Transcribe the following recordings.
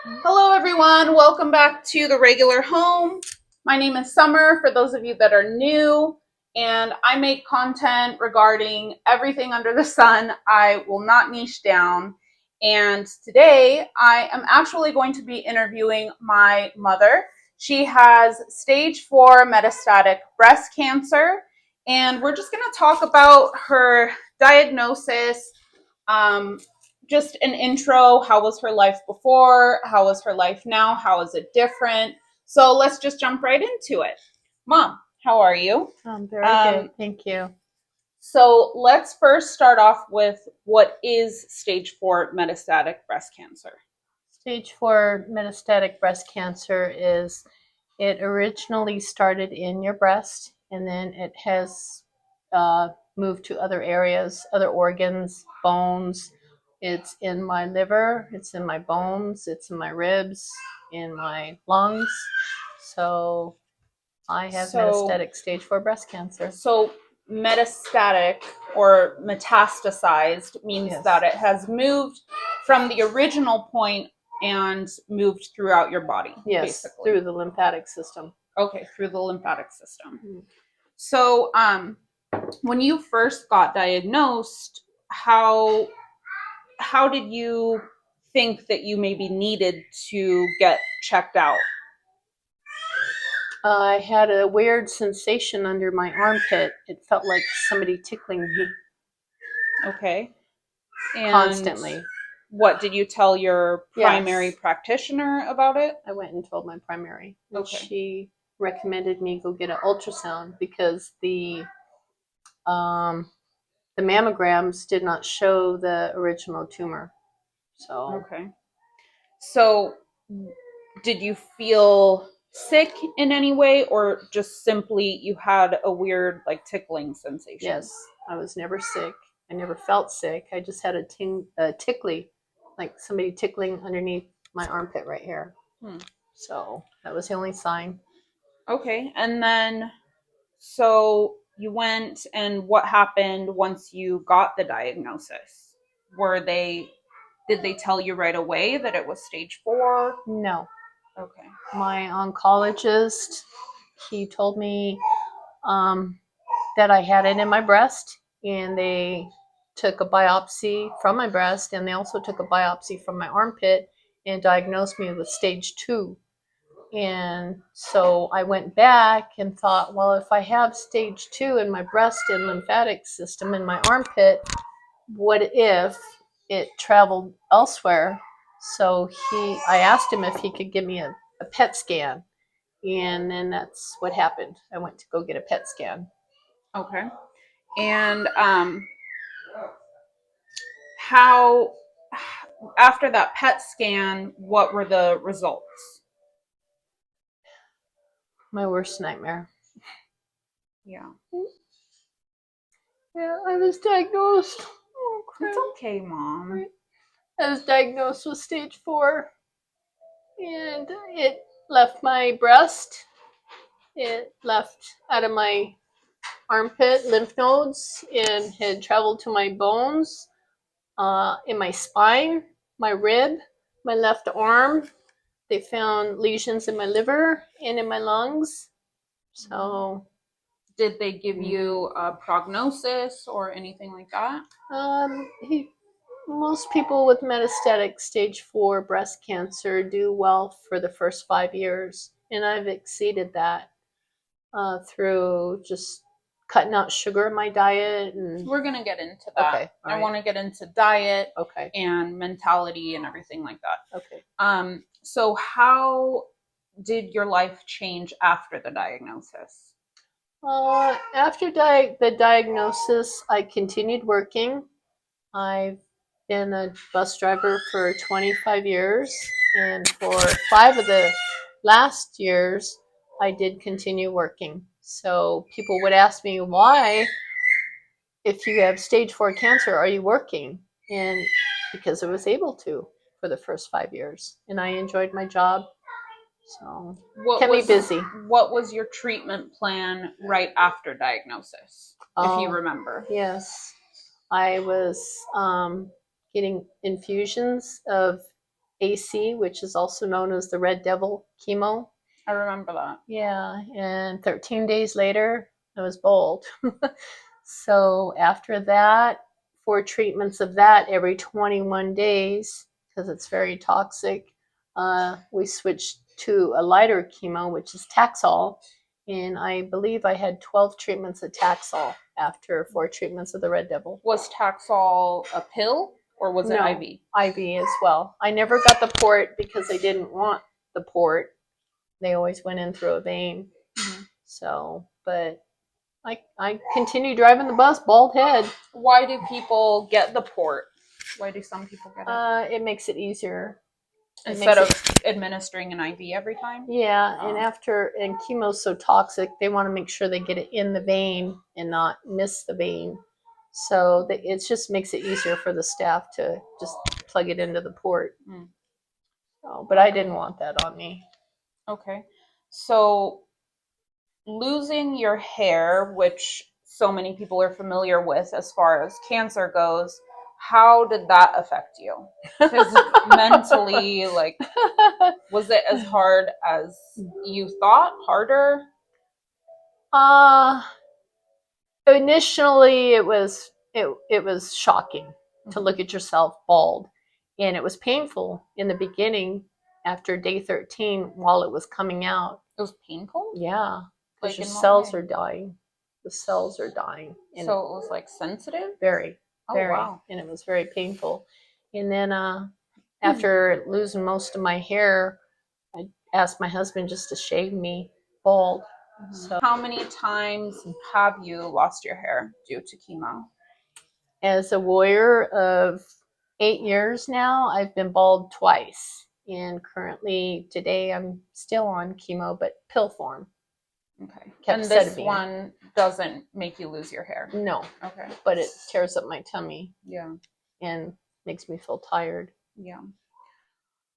Hello, everyone. Welcome back to the regular home. My name is Summer, for those of you that are new, and I make content regarding everything under the sun. I will not niche down. And today I am actually going to be interviewing my mother. She has stage 4 metastatic breast cancer, and we're just going to talk about her diagnosis, um, just an intro. How was her life before? How is her life now? How is it different? So let's just jump right into it. Mom, how are you? I'm very good, thank you. So let's first start off with what is stage 4 metastatic breast cancer? Stage 4 metastatic breast cancer it originally started in your breast and then it has moved to other areas, other organs, bones. It's in my liver, it's in my bones, it's in my ribs, in my lungs. So I have So, metastatic stage 4 breast cancer. so metastatic or metastasized means Yes. that it has moved from the original point and moved throughout your body. Yes, basically. through the lymphatic system. Okay, through the lymphatic system. Mm. So, when you first got diagnosed, how did you think that you maybe needed to get checked out? I had a weird sensation under my armpit. It felt like somebody tickling me Okay. And constantly. what did you tell your primary Yes. practitioner about it? I went and told my primary, and Okay. she recommended me go get an ultrasound because the mammograms did not show the original tumor. So Okay. So, did you feel sick in any way, or just simply you had a weird, like, tickling sensation? yes, I was never sick. I never felt sick. I just had a tickly, like somebody tickling underneath my armpit right here. So that was the only sign. Okay. And then, so you went, and what happened once you got the diagnosis? Did they tell you right away that it was stage 4? No. Okay. My oncologist, he told me that I had it in my breast, and they took a biopsy from my breast, and they also took a biopsy from my armpit and diagnosed me with stage 2. And so I went back and thought, well, if I have stage 2 in my breast and lymphatic system in my armpit, what if it traveled elsewhere? So I asked him if he could give me a PET scan, and then that's what happened. I went to go get a PET scan. Okay. And how after that PET scan, what were the results? My worst nightmare. Yeah. Yeah, I was diagnosed. Oh, crap. It's okay, Mom. I was diagnosed with stage 4, and it left my breast. It left out of my armpit lymph nodes and had traveled to my bones, in my spine, my rib, my left arm. They found lesions in my liver and in my lungs. So, Did they give you a prognosis or anything like that? most people with metastatic stage 4 breast cancer do well for the first 5 years, and I've exceeded that through just cutting out sugar in my diet. And We're going to get into that. Okay, I want to get into diet okay, and mentality and everything like that. okay. So how did your life change after the diagnosis? After the diagnosis, I continued working. I've been a bus driver for 25 years, and for 5 of the last years, I did continue working. So people would ask me, why, if you have stage 4 cancer, are you working? And because I was able to for the first 5 years, and I enjoyed my job. So kept me busy. What was your treatment plan right after diagnosis, if you remember? Yes, I was getting infusions of AC, which is also known as the Red Devil chemo. I remember that. Yeah, and 13 days later, I was bald. So after that, 4 treatments of that every 21 days, because it's very toxic, we switched to a lighter chemo, which is Taxol. And I believe I had 12 treatments of Taxol after 4 treatments of the Red Devil. Was Taxol a pill or was it No, IV? IV as well. I never got the port because they didn't want the port. They always went in through a vein. Mm-hmm. So, but I continue driving the bus, bald head. Why do people get the port? Why do some people get it? It makes it easier. Instead of administering an IV every time? Yeah, and chemo's so toxic, they want to make sure they get it in the vein and not miss the vein. So it just makes it easier for the staff to just plug it into the port. Mm. So, but I didn't want that on me. Okay. So losing your hair, which so many people are familiar with as far as cancer goes, how did that affect you? Because mentally, like, was it as hard as you thought? Harder? Initially it was shocking to look at yourself bald, and it was painful in the beginning after day 13 while it was coming out. It was painful? Yeah, because Like your in what cells way? are dying. The cells are dying. And So it was like sensitive? very, Oh, very, wow. and it was very painful. And then after losing most of my hair, I asked my husband just to shave me bald. So How many times have you lost your hair due to chemo? as a warrior of 8 years now, I've been bald twice. And currently, today, I'm still on chemo, but pill form. Okay. Kept And this Ketamine. one doesn't make you lose your hair? No, Okay. but it tears up my tummy Yeah. and makes me feel tired. Yeah.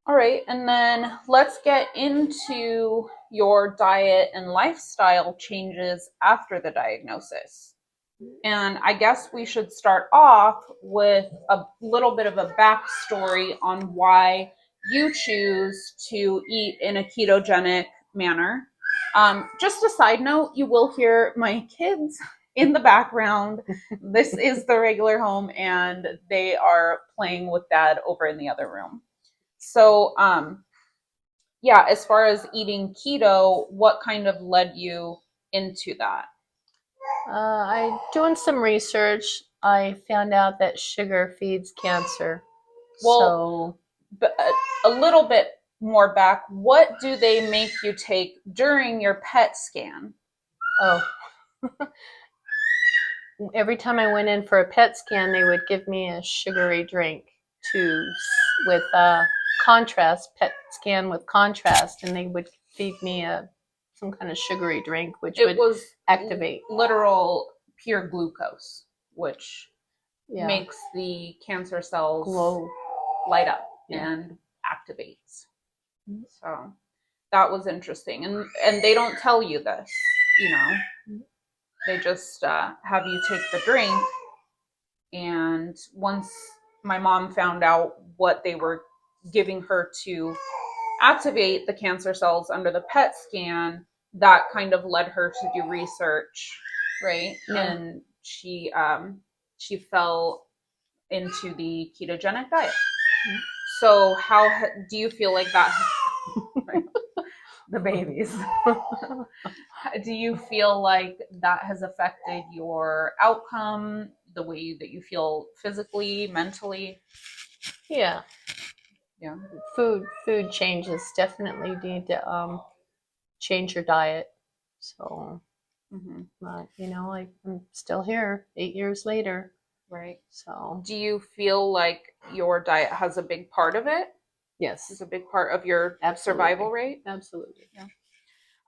All right. And then let's get into your diet and lifestyle changes after the diagnosis. And I guess we should start off with a little bit of a backstory on why you choose to eat in a ketogenic manner. Just a side note, you will hear my kids in the background. This is the regular home, and they are playing with dad over in the other room. So, yeah, as far as eating keto, what kind of led you into that? I doing some research. I found out that sugar feeds cancer. Well, but a little bit more back, what do they make you take during your PET scan? Every time I went in for a PET scan, they would give me a sugary drink with contrast, PET scan with contrast, and they would feed me some kind of sugary drink, which would activate. Literal pure glucose, which makes the cancer cells glow, light up and activates. So that was interesting, and they don't tell you this, you know. They just have you take the drink, and once my mom found out what they were giving her to activate the cancer cells under the PET scan, that kind of led her to do research, right? Yeah. And she fell into the ketogenic diet. Mm-hmm. So how do you feel like that? The babies. Do you feel like that has affected your outcome, the way that you feel physically, mentally? Yeah. Food changes definitely need to change your diet. So, but I'm still here 8 years later. Right. So, do you feel like your diet has a big part of it? Yes. It's a big part of your survival rate? Absolutely. Yeah.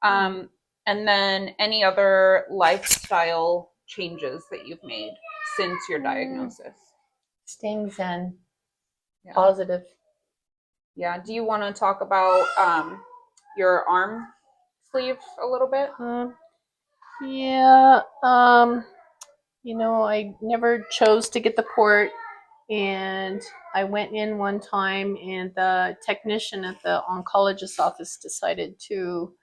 And then any other lifestyle changes that you've made since your diagnosis? Staying zen. Yeah. Positive. Yeah. Do you want to talk about your arm sleeve a little bit? Yeah. I never chose to get the port. And I went in one time, and the technician at the oncologist's office decided to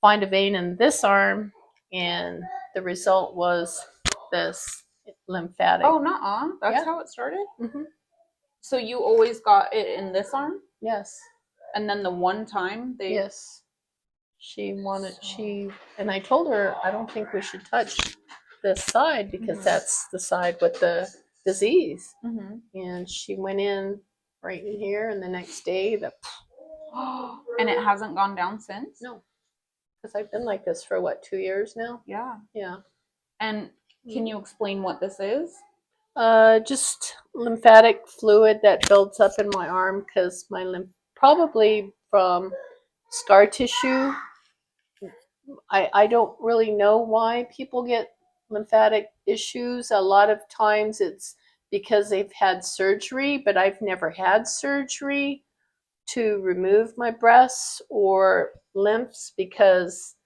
find a vein in this arm, and the result was this lymphatic. Oh, nuh-uh. That's Yeah. how it started? Mm-hmm. So you always got it in this arm? Yes. And then the one time they... Yes. And I told her, I don't think we should touch this side because that's the side with the disease. And she went in right in here, and the next day, And it hasn't gone down since? no, because I've been like this for what, 2 years now? Yeah. Yeah. And can you explain what this is? Just lymphatic fluid that builds up in my arm because my probably from scar tissue. I don't really know why people get lymphatic issues. A lot of times it's because they've had surgery, but I've never had surgery to remove my breasts or lymphs because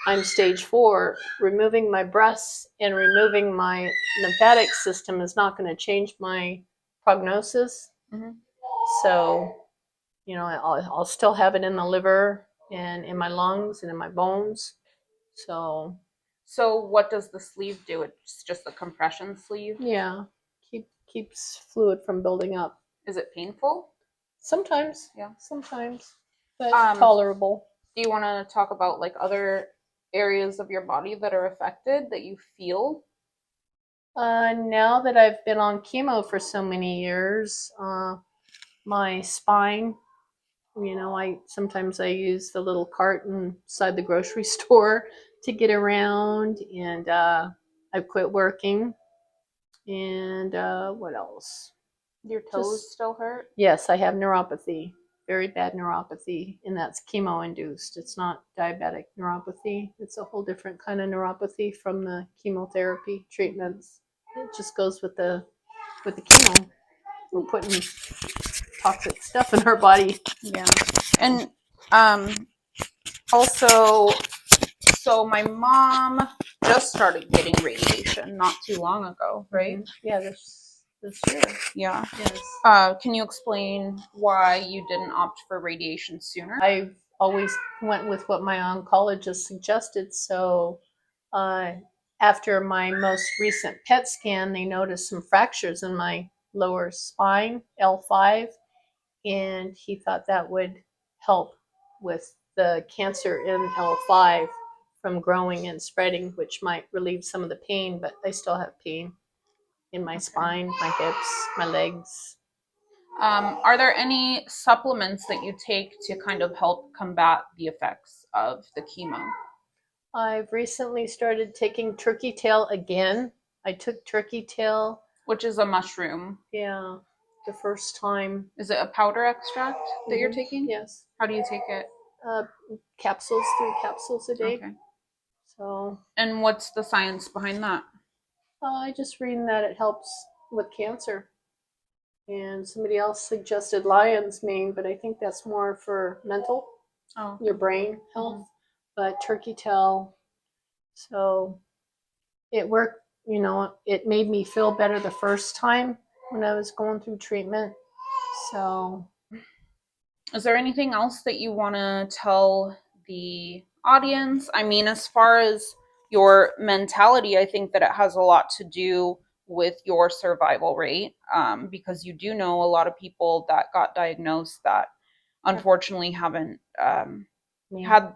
I'm stage 4. Removing my breasts and removing my lymphatic system is not going to change my prognosis. So, I'll still have it in the liver and in my lungs and in my bones. So what does the sleeve do? It's just a compression sleeve? yeah, keeps fluid from building up. Is it painful? Sometimes. Yeah. Sometimes. But tolerable. Do you want to talk about like other areas of your body that are affected that you feel? Now that I've been on chemo for so many years, my spine, sometimes I use the little cart inside the grocery store to get around, and I quit working. And what else? Your toes still hurt? Yes, I have neuropathy, very bad neuropathy, and that's chemo induced. It's not diabetic neuropathy. It's a whole different kind of neuropathy from the chemotherapy treatments. It just goes with the chemo. We're putting toxic stuff in our body. Yeah. And also, so my mom just started getting radiation not too long ago, right? Yeah, this year. Yeah. Yes. Can you explain why you didn't opt for radiation sooner? I've always went with what my oncologist suggested. So after my most recent PET scan, they noticed some fractures in my lower spine, L5, and he thought that would help with the cancer in L5 from growing and spreading, which might relieve some of the pain, but I still have pain in my spine, my hips, my legs. Are there any supplements that you take to kind of help combat the effects of the chemo? I've recently started taking turkey tail again. I took turkey tail. Which is a mushroom. Yeah, the first time. Is it a powder extract that you're taking? Yes. How do you take it? 3 capsules a day. Okay. So. And what's the science behind that? I just read that it helps with cancer. And somebody else suggested lion's mane, but I think that's more for mental, your brain health. But turkey tail, so it worked. It made me feel better the first time when I was going through treatment. So, is there anything else that you want to tell the audience? I mean, as far as your mentality, I think that it has a lot to do with your survival rate, because you do know a lot of people that got diagnosed that unfortunately haven't had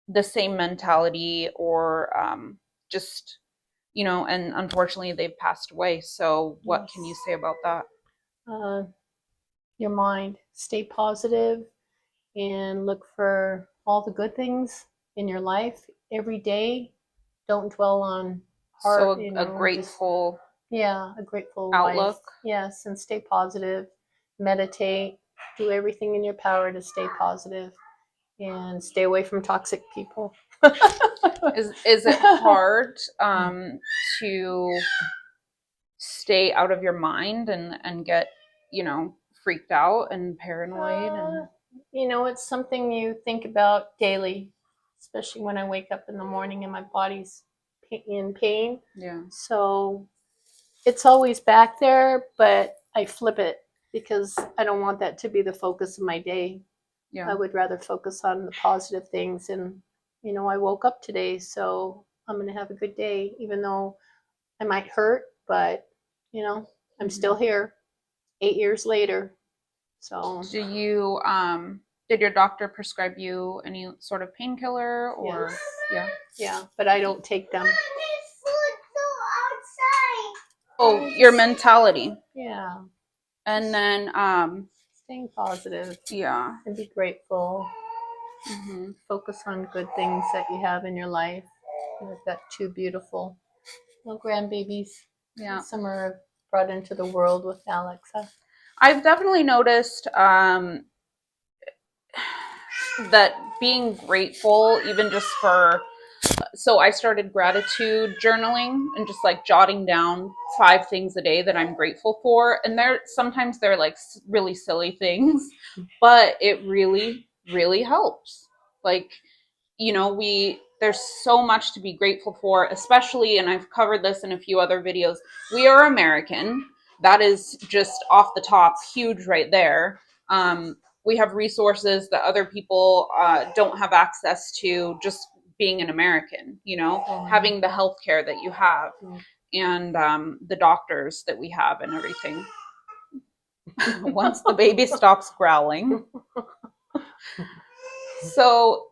the same mentality, or just, and unfortunately they've passed away. So what can you say about that? Your mind, stay positive and look for all the good things in your life every day. Don't dwell on hard. So a grateful, a grateful outlook. Life. Yes, and stay positive. Meditate. Do everything in your power to stay positive, and stay away from toxic people. Is it hard to stay out of your mind and get freaked out and paranoid? And it's something you think about daily, especially when I wake up in the morning and my body's in pain. Yeah. So it's always back there, but I flip it because I don't want that to be the focus of my day. Yeah. I would rather focus on the positive things. And, I woke up today, so I'm going to have a good day, even though I might hurt, but, I'm still here 8 years later. So, Did your doctor prescribe you any sort of painkiller or? yes. Yeah. Yeah, but I don't take them. Oh, your mentality. Yeah. And then, Staying positive yeah. and be grateful. Mm-hmm. Focus on good things that you have in your life. I've got 2 beautiful little grandbabies. Yeah. Summer brought into the world with Alexa. I've definitely noticed that being grateful, even just for, so I started gratitude journaling and just like jotting down 5 things a day that I'm grateful for. And sometimes they're like really silly things, but it really, really helps. Like, there's so much to be grateful for, especially, and I've covered this in a few other videos. We are American. That is just off the top, huge right there. We have resources that other people don't have access to, just being an American, having the healthcare that you have and the doctors that we have and everything. Once the baby stops growling. So,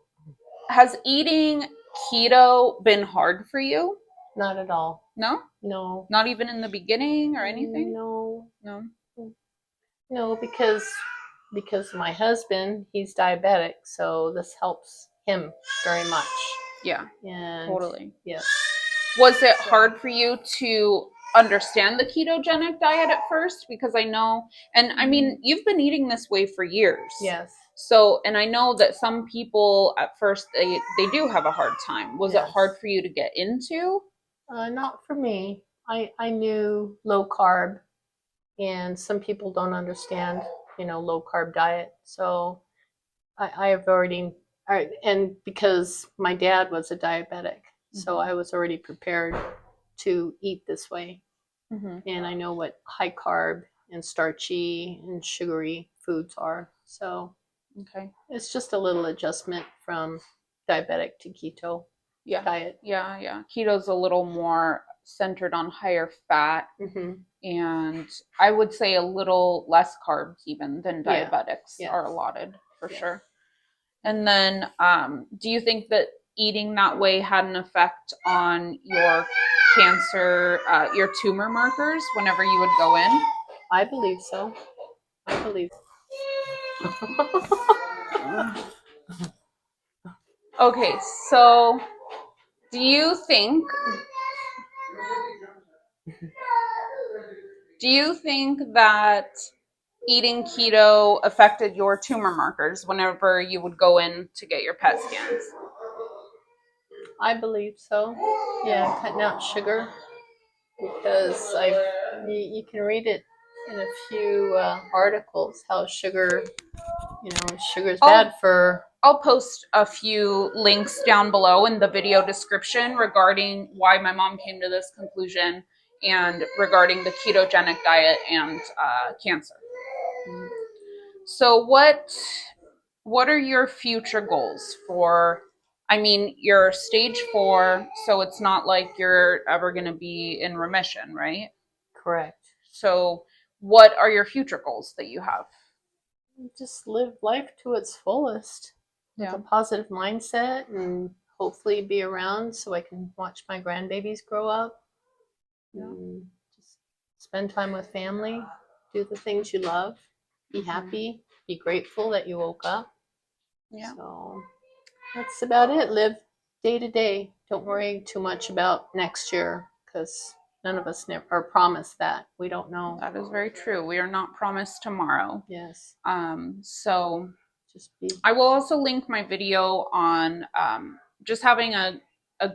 has eating keto been hard for you? Not at all. No? No. Not even in the beginning or anything? No. No. No, because my husband, he's diabetic, so this helps him very much. Yeah. And totally. Yes. Was it hard for you to understand the ketogenic diet at first? Because I know, and I mean, you've been eating this way for years. Yes. So, and I know that some people at first, they do have a hard time. Was it hard for you to get into? Not for me. I knew low carb, and some people don't understand, low carb diet. So I have already, and because my dad was a diabetic, so I was already prepared to eat this way. And I know what high carb and starchy and sugary foods are. So Okay. it's just a little adjustment from diabetic to keto diet. Yeah. Keto's a little more centered on higher fat, and I would say a little less carbs even than diabetics are allotted for sure. And then, do you think that eating that way had an effect on your cancer, your tumor markers whenever you would go in? I believe so. I believe. Okay, so do you think that eating keto affected your tumor markers whenever you would go in to get your PET scans? I believe so. Yeah, cutting out sugar, because you can read it in a few articles how sugar is bad for. I'll post a few links down below in the video description regarding why my mom came to this conclusion and regarding the ketogenic diet and cancer. So what are your future goals for, I mean, you're stage 4, so it's not like you're ever going to be in remission, right? Correct. So what are your future goals that you have? Just live life to its fullest with a positive mindset, and hopefully be around so I can watch my grandbabies grow up. Just spend time with family, do the things you love, be happy, be grateful that you woke up. Yeah. So that's about it. Live day to day. Don't worry too much about next year, because none of us are promised that. We don't know. That is very true. We are not promised tomorrow. Yes. So I will also link my video on just having a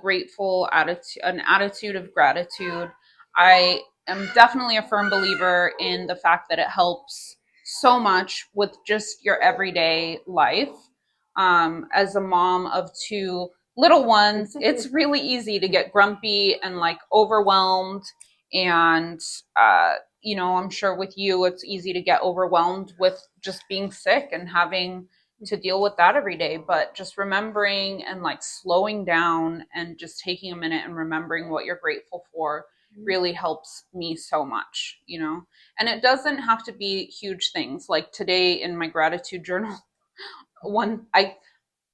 grateful attitude, an attitude of gratitude. I am definitely a firm believer in the fact that it helps so much with just your everyday life. As a mom of 2 little ones, it's really easy to get grumpy and like overwhelmed And, you know, I'm sure with you, it's easy to get overwhelmed with just being sick and having to deal with that every day. But just remembering and like slowing down and just taking a minute and remembering what you're grateful for really helps me so much, you know? And it doesn't have to be huge things. Like today in my gratitude journal, one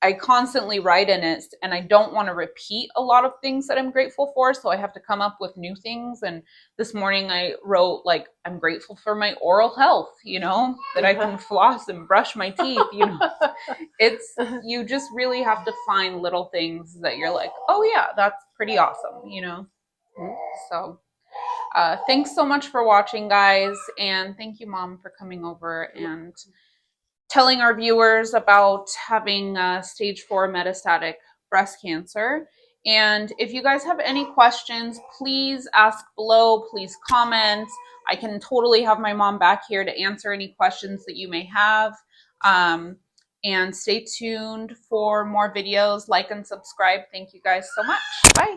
I constantly write in it, and I don't want to repeat a lot of things that I'm grateful for, so I have to come up with new things. And this morning I wrote like I'm grateful for my oral health, you know, that I can floss and brush my teeth, you know. It's you just really have to find little things that you're like, "Oh yeah, that's pretty awesome," you know. So, thanks so much for watching, guys, and thank you, Mom, for coming over and telling our viewers about having stage 4 metastatic breast cancer. And if you guys have any questions, please ask below, please comment. I can totally have my mom back here to answer any questions that you may have. And stay tuned for more videos. Like and subscribe. Thank you guys so much. Bye.